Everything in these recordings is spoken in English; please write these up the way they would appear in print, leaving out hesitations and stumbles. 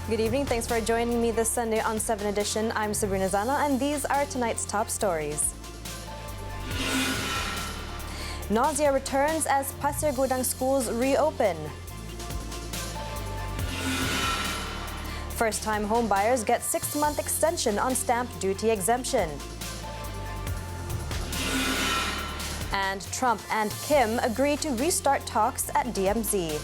Good evening. Thanks for joining me this Sunday on 7Edition. I'm Sabrina Zainal, and these are tonight's top stories. Nausea returns as Pasir Gudang schools reopen. First-time homebuyers get 6-month extension on stamp duty exemption. And Trump and Kim agree to restart talks at DMZ.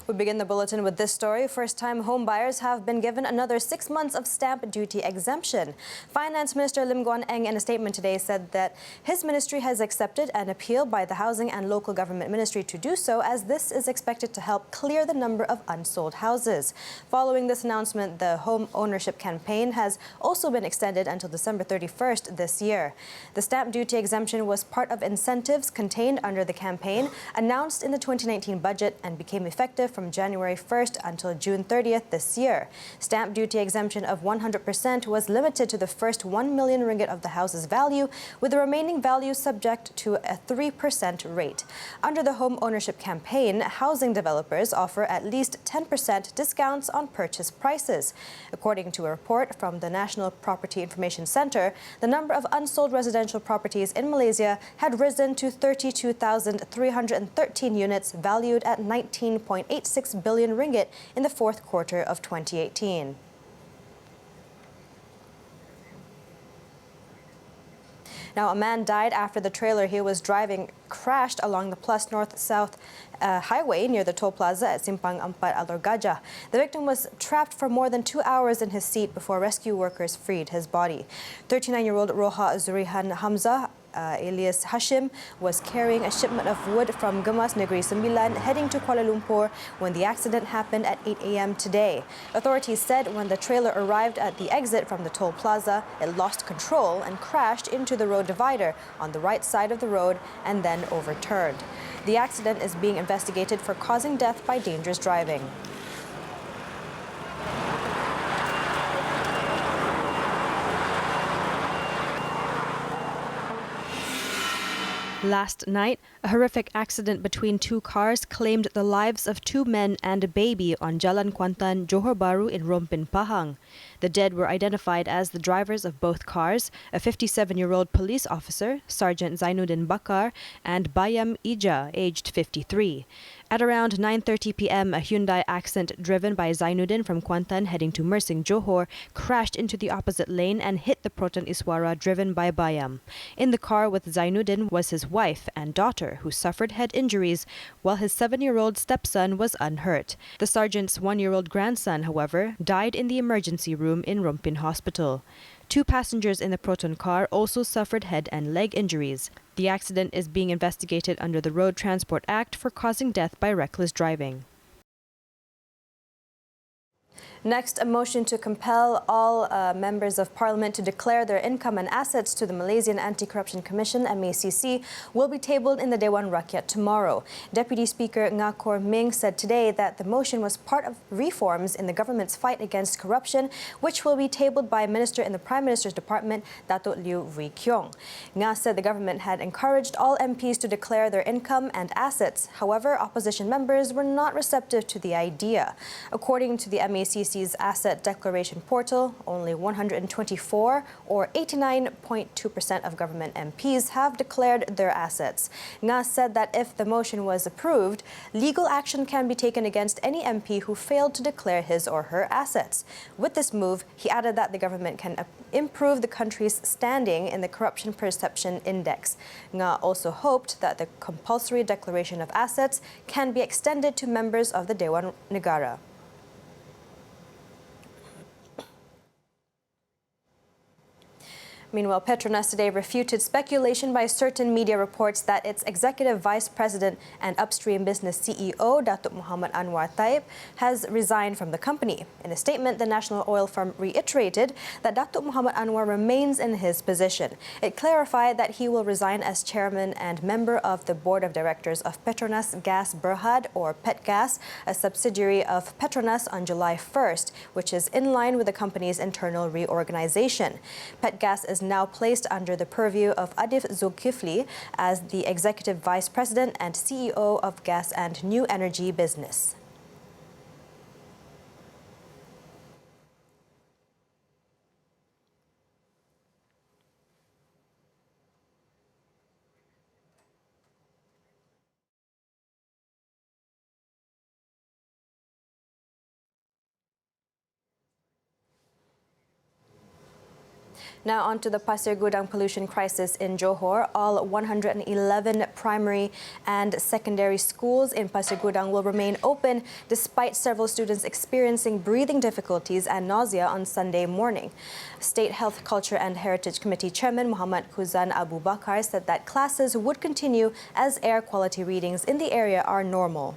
We begin the bulletin with this story. First-time homebuyers have been given another 6 months of stamp duty exemption. Finance Minister Lim Guan Eng in a statement today said that his ministry has accepted an appeal by the Housing and Local Government Ministry to do so, as this is expected to help clear the number of unsold houses. Following this announcement, the home ownership campaign has also been extended until December 31st this year. The stamp duty exemption was part of incentives contained under the campaign, announced in the 2019 budget and became effective from January 1st until June 30th this year. Stamp duty exemption of 100% was limited to the first 1 million ringgit of the house's value, with the remaining value subject to a 3% rate. Under the home ownership campaign, housing developers offer at least 10% discounts on purchase prices. According to a report from the National Property Information Center, the number of unsold residential properties in Malaysia had risen to 32,313 units, valued at 19.86 billion ringgit in the fourth quarter of 2018. Now, a man died after the trailer he was driving crashed along the Plus North-South highway near the toll plaza at Simpang 4 Alor Gajah. The victim was trapped for more than 2 hours in his seat before rescue workers freed his body. 39-year-old Roha Zurihan Hamzah alias Hashim was carrying a shipment of wood from Gemas Negeri Sembilan heading to Kuala Lumpur when the accident happened at 8 a.m. today. Authorities said when the trailer arrived at the exit from the toll plaza, it lost control and crashed into the road divider on the right side of the road and then overturned. The accident is being investigated for causing death by dangerous driving. Last night, a horrific accident between two cars claimed the lives of 2 men and a baby on Jalan Kuantan, Johor Bahru in Rompin, Pahang. The dead were identified as the drivers of both cars, a 57-year-old police officer, Sergeant Zainuddin Bakar, and Bayam Ija, aged 53. At around 9:30 p.m., a Hyundai Accent driven by Zainuddin from Kuantan heading to Mersing, Johor, crashed into the opposite lane and hit the Proton Iswara driven by Bayam. In the car with Zainuddin was his wife and daughter, who suffered head injuries, while his 7-year-old stepson was unhurt. The sergeant's 1-year-old grandson, however, died in the emergency room in Rompin Hospital. 2 passengers in the Proton car also suffered head and leg injuries. The accident is being investigated under the Road Transport Act for causing death by reckless driving. Next, a motion to compel all members of parliament to declare their income and assets to the Malaysian Anti-Corruption Commission, MACC, will be tabled in the Dewan Rakyat tomorrow. Deputy Speaker Ngakor Ming said today that the motion was part of reforms in the government's fight against corruption, which will be tabled by a minister in the Prime Minister's Department, Datuk Liew Wee Kiong. Nga said the government had encouraged all MPs to declare their income and assets. However, opposition members were not receptive to the idea. According to the MACC's Asset Declaration Portal, only 124 or 89.2% of government MPs have declared their assets. Nga said that if the motion was approved, legal action can be taken against any MP who failed to declare his or her assets. With this move, he added that the government can improve the country's standing in the Corruption Perception Index. Nga also hoped that the compulsory declaration of assets can be extended to members of the Dewan Negara. Meanwhile, Petronas today refuted speculation by certain media reports that its Executive Vice President and Upstream Business CEO, Datuk Muhammad Anwar Taib, has resigned from the company. In a statement, the national oil firm reiterated that Datuk Muhammad Anwar remains in his position. It clarified that he will resign as chairman and member of the board of directors of Petronas Gas Berhad, or Petgas, a subsidiary of Petronas, on July 1st, which is in line with the company's internal reorganization. Petgas is now placed under the purview of Adif Zulkifli as the Executive Vice President and CEO of Gas and New Energy Business. Now on to the Pasir Gudang pollution crisis in Johor. All 111 primary and secondary schools in Pasir Gudang will remain open despite several students experiencing breathing difficulties and nausea on Sunday morning. State Health, Culture and Heritage Committee Chairman Muhammad Khuzan Abu Bakar said that classes would continue as air quality readings in the area are normal.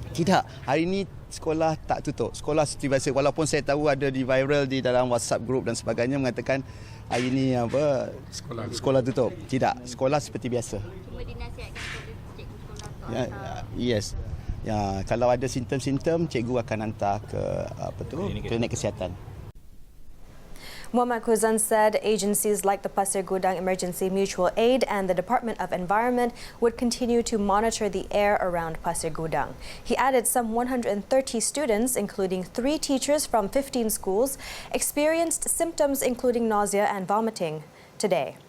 Tidak, hari ini sekolah tak tutup. Sekolah seperti biasa. Walaupun saya tahu ada di viral di dalam WhatsApp group dan sebagainya mengatakan hari ini sekolah tutup. Tidak, sekolah seperti biasa. Cuma dinasihatkan kepada cikgu sekolah Ya, yes. Ya, kalau ada simptom-simptom, cikgu akan hantar ke klinik kesihatan. Muhammad Khuzan said agencies like the Pasir Gudang Emergency Mutual Aid and the Department of Environment would continue to monitor the air around Pasir Gudang. He added some 130 students, including 3 teachers from 15 schools, experienced symptoms including nausea and vomiting today.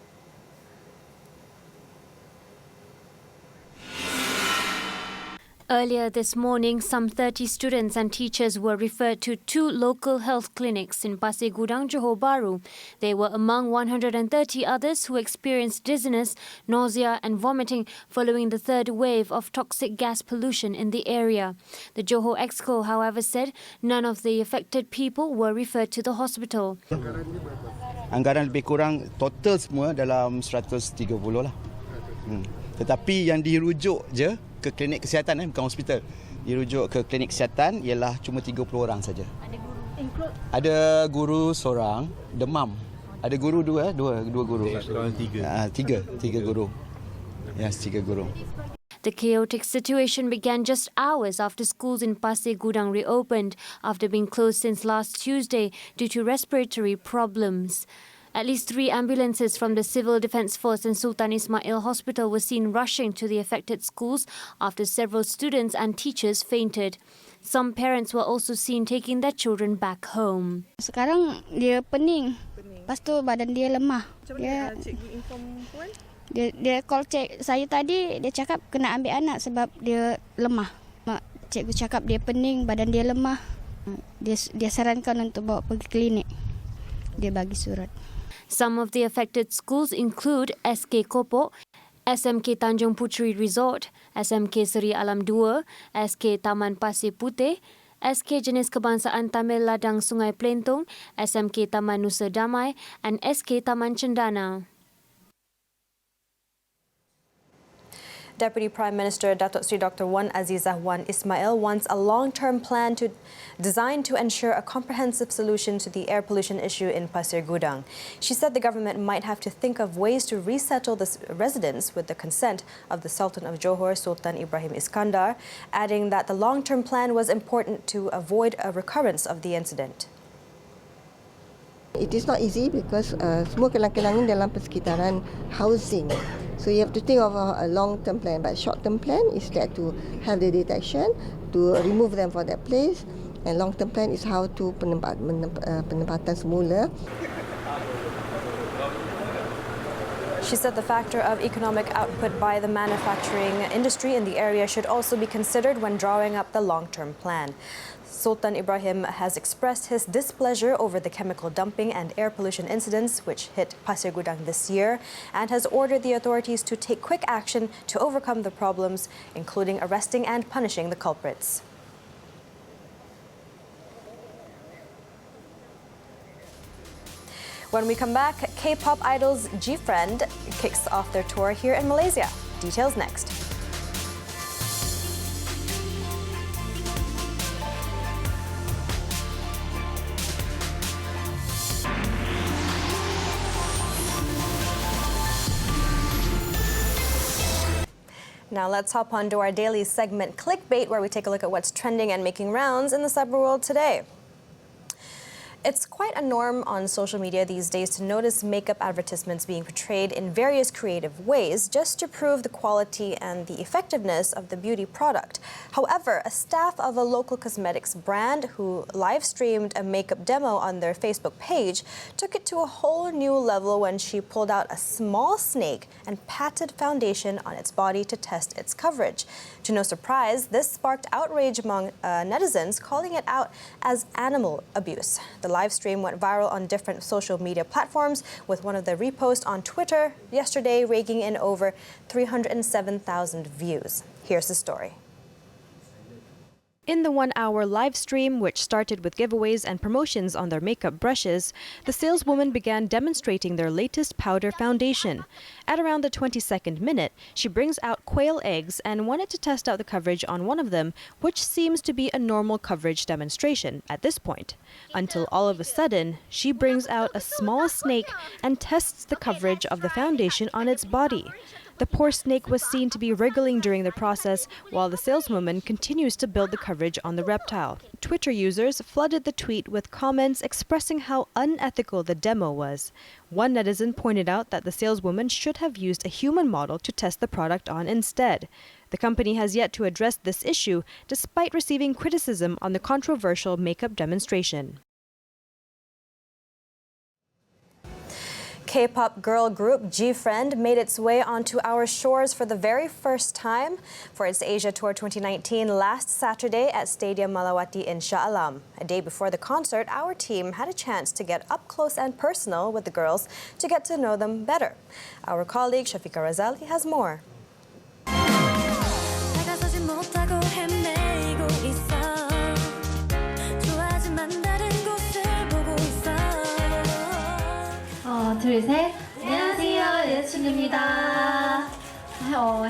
Earlier this morning, some 30 students and teachers were referred to 2 local health clinics in Pasir Gudang, Johor Bahru. They were among 130 others who experienced dizziness, nausea and vomiting following the third wave of toxic gas pollution in the area. The Johor Exco, however, said none of the affected people were referred to the hospital. Anggaran lebih kurang total semua dalam 130 lah. Tetapi yang dirujuk je ke klinik kesihatan, bukan hospital. Dirujuk ke klinik kesihatan ialah cuma 30 orang saja. Ada guru? Ada guru seorang, demam. Ada guru dua guru. Tiga guru. Yes, 3 guru. The chaotic situation began just hours after schools in Pasir Gudang reopened after being closed since last Tuesday due to respiratory problems. At least 3 ambulances from the Civil Defence Force and Sultan Ismail Hospital were seen rushing to the affected schools after several students and teachers fainted. Some parents were also seen taking their children back home. Sekarang dia pening. Lepas tu badan dia lemah. Macam mana cikgu inform puan? Dia call saya tadi, dia cakap kena ambil anak sebab dia lemah. Cikgu cakap dia pening, badan dia lemah. Dia sarankan untuk bawa pergi klinik. Dia bagi surat. Some of the affected schools include SK Kopok, SMK Tanjung Puteri Resort, SMK Seri Alam 2, SK Taman Pasir Putih, SK Jenis Kebangsaan Tamil Ladang Sungai Pelentong, SMK Taman Nusa Damai and SK Taman Cendana. Deputy Prime Minister Datuk Seri Dr. Wan Azizah Wan Ismail wants a long-term plan designed to ensure a comprehensive solution to the air pollution issue in Pasir Gudang. She said the government might have to think of ways to resettle the residents with the consent of the Sultan of Johor, Sultan Ibrahim Iskandar, adding that the long-term plan was important to avoid a recurrence of the incident. It is not easy because semua kelang-kelang dalam persekitaran housing. So you have to think of a long-term plan. But short-term plan is that to have the detection, to remove them from that place. And long-term plan is how to penempatan semula. She said the factor of economic output by the manufacturing industry in the area should also be considered when drawing up the long-term plan. Sultan Ibrahim has expressed his displeasure over the chemical dumping and air pollution incidents which hit Pasir Gudang this year and has ordered the authorities to take quick action to overcome the problems, including arresting and punishing the culprits. When we come back, K-pop idols GFriend kicks off their tour here in Malaysia. Details next. Now let's hop on to our daily segment Clickbait, where we take a look at what's trending and making rounds in the cyberworld today. It's quite a norm on social media these days to notice makeup advertisements being portrayed in various creative ways just to prove the quality and the effectiveness of the beauty product. However, a staff of a local cosmetics brand who live streamed a makeup demo on their Facebook page took it to a whole new level when she pulled out a small snake and patted foundation on its body to test its coverage. To no surprise, this sparked outrage among netizens, calling it out as animal abuse. The live stream went viral on different social media platforms, with one of the reposts on Twitter yesterday raking in over 307,000 views. Here's the story. In the 1-hour live stream, which started with giveaways and promotions on their makeup brushes, the saleswoman began demonstrating their latest powder foundation. At around the 22nd minute, she brings out quail eggs and wanted to test out the coverage on one of them, which seems to be a normal coverage demonstration at this point. Until all of a sudden, she brings out a small snake and tests the coverage of the foundation on its body. The poor snake was seen to be wriggling during the process, while the saleswoman continues to build the coverage on the reptile. Twitter users flooded the tweet with comments expressing how unethical the demo was. One netizen pointed out that the saleswoman should have used a human model to test the product on instead. The company has yet to address this issue, despite receiving criticism on the controversial makeup demonstration. K-pop girl group GFriend made its way onto our shores for the very first time for its Asia Tour 2019 last Saturday at Stadium Malawati in Shah Alam. A day before the concert, our team had a chance to get up close and personal with the girls to get to know them better. Our colleague Shafiqa Razali has more. 둘, 셋. 안녕하세요, 여자친구입니다. Hello,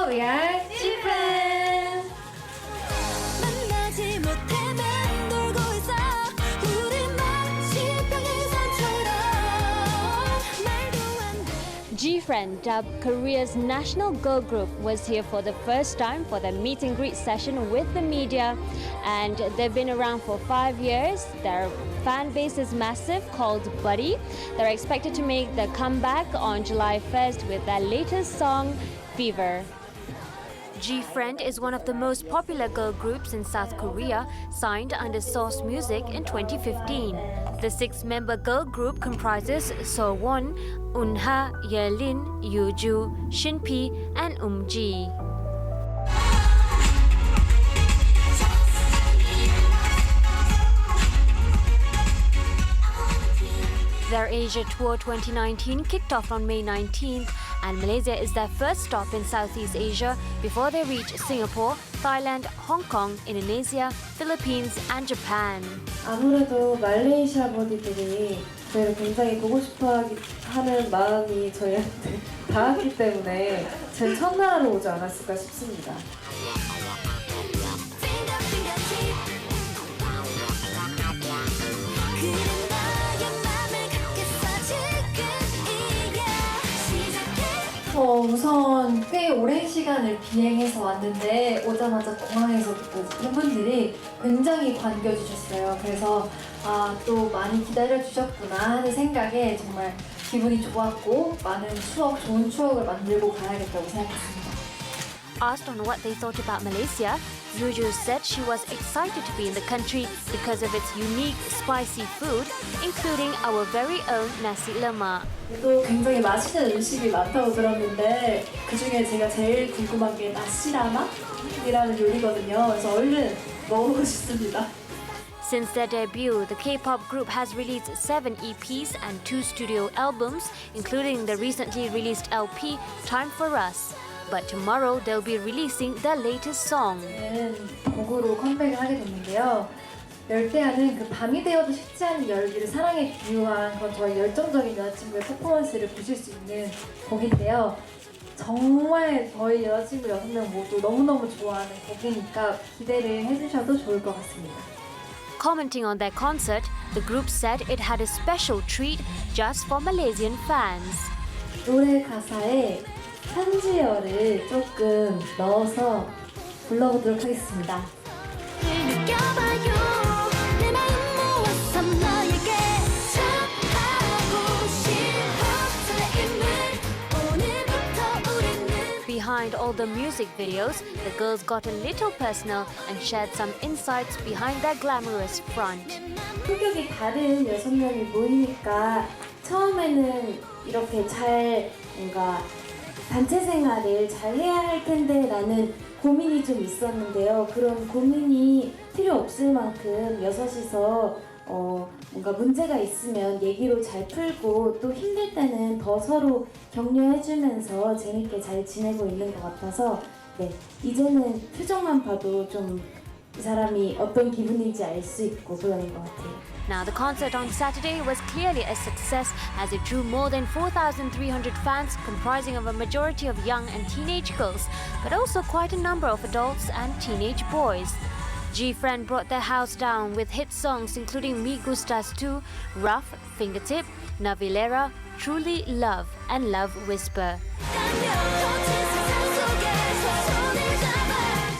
we are GFriend. GFriend, dubbed Korea's national girl group, was here for the first time for the meet and greet session with the media, and they've been around for 5 years. Their fan base is massive, called Buddy. They're expected to make their comeback on July 1st with their latest song, Fever. GFriend is one of the most popular girl groups in South Korea, signed under Source Music in 2015. The 6-member girl group comprises Sowon, Unha, Yelin, Yuju, Shinpi, and Umji. Their Asia Tour 2019 kicked off on May 19th, and Malaysia is their first stop in Southeast Asia before they reach Singapore, Thailand, Hong Kong, Indonesia, Philippines, and Japan. 아무래도 말레이시아 버디들이 저희를 굉장히 보고 싶어 하는 마음이 저희한테 닿았기 때문에 제일 첫날로 오지 않았을까 싶습니다. 우선 꽤 오랜 시간을 비행해서 왔는데 오자마자 공항에서부터 팬분들이 굉장히 반겨주셨어요. 그래서 또 많이 기다려주셨구나 하는 생각에 정말 기분이 좋았고 많은 좋은 추억을 만들고 가야겠다고 생각했습니다. Asked on what they thought about Malaysia, Yuju said she was excited to be in the country because of its unique spicy food, including our very own nasi lemak. 또 굉장히 맛있는 음식이 많다고 들었는데 그중에 제가 제일 궁금한 게 나시라마이라는 요리거든요. 그래서 얼른 먹어보고 싶습니다. Since their debut, the K-pop group has released 7 EPs and 2 studio albums, including the recently released LP, Time for Us. But tomorrow, they'll be releasing their latest song. 곡으로 컴백을 하게 됐는데요. 열대야는 그 밤이 되어도 식지 않는 열기를 사랑에 비유한 그런 저의 열정적인 여자친구의 퍼포먼스를 보실 수 있는 곡인데요. 정말 저희 여자친구 6명 모두 너무너무 좋아하는 곡이니까 기대를 해주셔도 좋을 것 같습니다. Commenting on their concert, the group said it had a special treat just for Malaysian fans. 노래 가사에 현지어를 조금 넣어서 불러보도록 하겠습니다. Behind all the music videos, the girls got a little personal and shared some insights behind their glamorous front. 성격이 다른 6명이 모이니까 처음에는 이렇게 잘 뭔가 단체 생활을 잘 해야 할 텐데 라는 고민이 좀 있었는데요. 그런 고민이 필요 없을 만큼 여섯이서 뭔가 문제가 있으면 얘기로 잘 풀고 또 힘들 때는 더 서로 격려해주면서 재밌게 잘 지내고 있는 것 같아서 네, 이제는 표정만 봐도 좀 이 사람이 어떤 기분인지 알 수 있고 그러는 것 같아요. Now, the concert on Saturday was clearly a success as it drew more than 4,300 fans comprising of a majority of young and teenage girls, but also quite a number of adults and teenage boys. GFriend brought their house down with hit songs including Me Gustas 2, Rough, Fingertip, Navilera, Truly Love and Love Whisper.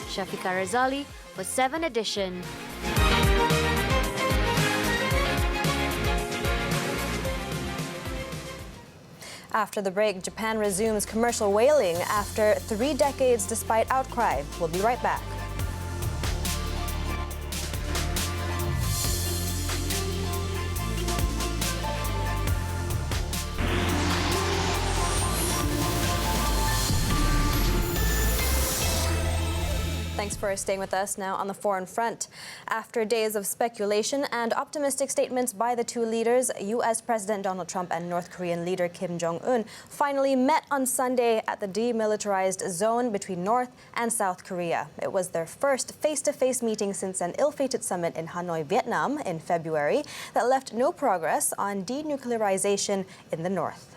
Shafika Razali for 7Edition. After the break, Japan resumes commercial whaling after 3 decades despite outcry. We'll be right back. Thanks for staying with us. Now on the foreign front. After days of speculation and optimistic statements by the two leaders, U.S. President Donald Trump and North Korean leader Kim Jong-un finally met on Sunday at the demilitarized zone between North and South Korea. It was their first face-to-face meeting since an ill-fated summit in Hanoi, Vietnam in February that left no progress on denuclearization in the North.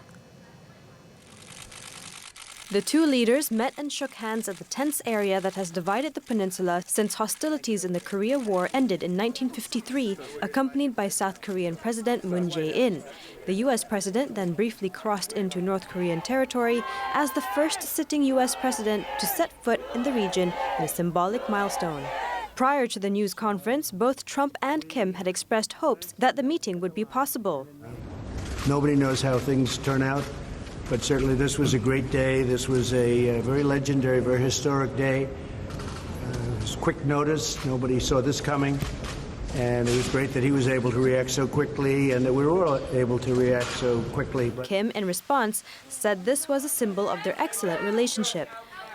The two leaders met and shook hands at the tense area that has divided the peninsula since hostilities in the Korea War ended in 1953, accompanied by South Korean President Moon Jae-in. The U.S. president then briefly crossed into North Korean territory as the first sitting U.S. president to set foot in the region in a symbolic milestone. Prior to the news conference, both Trump and Kim had expressed hopes that the meeting would be possible. Nobody knows how things turn out. But certainly this was a great day. This was a very legendary, very historic day. It was quick notice. Nobody saw this coming. And it was great that he was able to react so quickly and that we were all able to react so quickly. Kim, in response, said this was a symbol of their excellent relationship.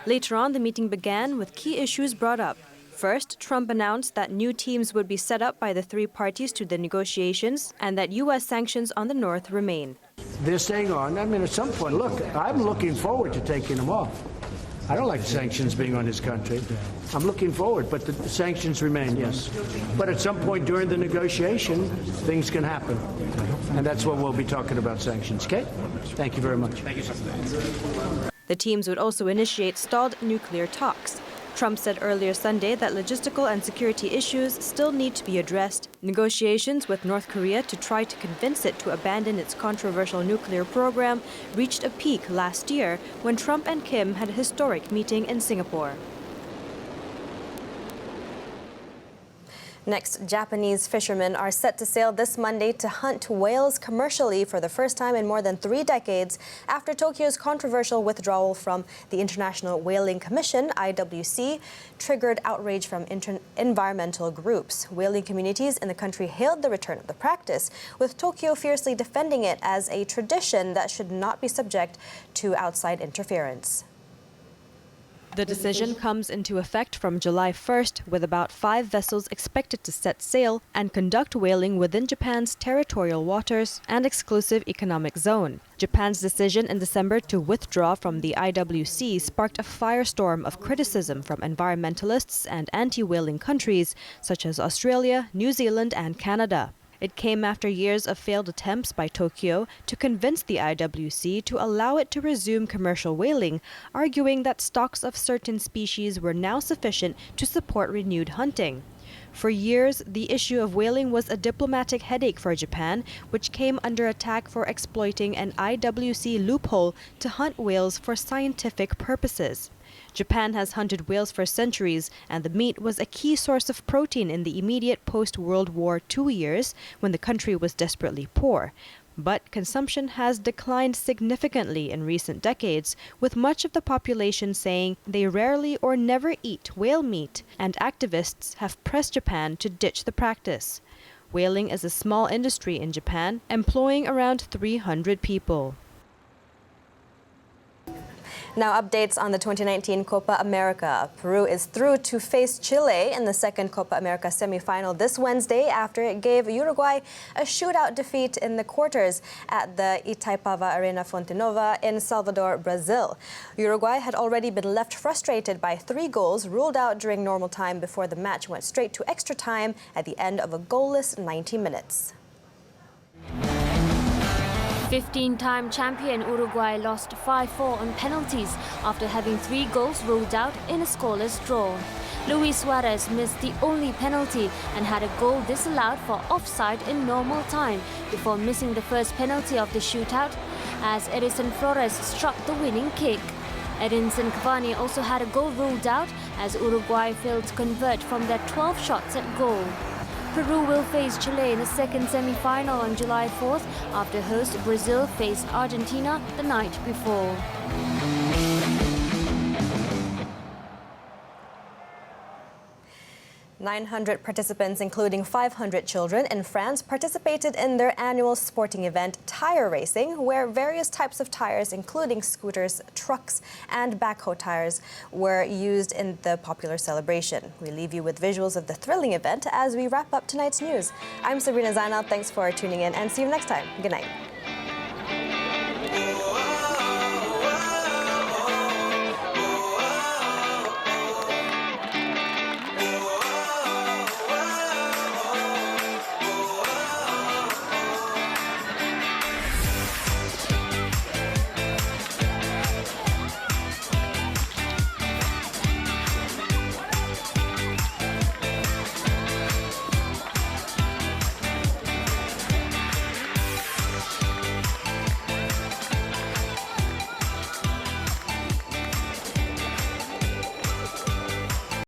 Later on, the meeting began with key issues brought up. First, Trump announced that new teams would be set up by the three parties to the negotiations and that U.S. sanctions on the North remain. They're staying on. I mean, at some point, look, I'm looking forward to taking them off. I don't like sanctions being on his country. I'm looking forward, but the sanctions remain, yes. But at some point during the negotiation, things can happen. And that's what we'll be talking about, sanctions, okay? Thank you very much. Thank you, sir. The teams would also initiate stalled nuclear talks. Trump said earlier Sunday that logistical and security issues still need to be addressed. Negotiations with North Korea to try to convince it to abandon its controversial nuclear program reached a peak last year when Trump and Kim had a historic meeting in Singapore. Next, Japanese fishermen are set to sail this Monday to hunt whales commercially for the first time in more than 3 decades after Tokyo's controversial withdrawal from the International Whaling Commission, IWC, triggered outrage from environmental groups. Whaling communities in the country hailed the return of the practice, with Tokyo fiercely defending it as a tradition that should not be subject to outside interference. The decision comes into effect from July 1st, with about 5 vessels expected to set sail and conduct whaling within Japan's territorial waters and exclusive economic zone. Japan's decision in December to withdraw from the IWC sparked a firestorm of criticism from environmentalists and anti-whaling countries such as Australia, New Zealand and Canada. It came after years of failed attempts by Tokyo to convince the IWC to allow it to resume commercial whaling, arguing that stocks of certain species were now sufficient to support renewed hunting. For years, the issue of whaling was a diplomatic headache for Japan, which came under attack for exploiting an IWC loophole to hunt whales for scientific purposes. Japan has hunted whales for centuries, and the meat was a key source of protein in the immediate post-World War II years when the country was desperately poor. But consumption has declined significantly in recent decades, with much of the population saying they rarely or never eat whale meat, and activists have pressed Japan to ditch the practice. Whaling is a small industry in Japan, employing around 300 people. Now updates on the 2019 Copa America. Peru is through to face Chile in the second Copa America semi-final this Wednesday after it gave Uruguay a shootout defeat in the quarters at the Itaipava Arena Fonte Nova in Salvador, Brazil. Uruguay had already been left frustrated by 3 goals ruled out during normal time before the match went straight to extra time at the end of a goalless 90 minutes. 15-time champion Uruguay lost 5-4 on penalties after having 3 goals ruled out in a scoreless draw. Luis Suarez missed the only penalty and had a goal disallowed for offside in normal time before missing the first penalty of the shootout as Edison Flores struck the winning kick. Edinson Cavani also had a goal ruled out as Uruguay failed to convert from their 12 shots at goal. Peru will face Chile in the second semi-final on July 4th after host Brazil faced Argentina the night before. 900 participants, including 500 children in France, participated in their annual sporting event, Tire Racing, where various types of tires, including scooters, trucks, and backhoe tires, were used in the popular celebration. We leave you with visuals of the thrilling event as we wrap up tonight's news. I'm Sabrina Zainal. Thanks for tuning in and see you next time. Good night.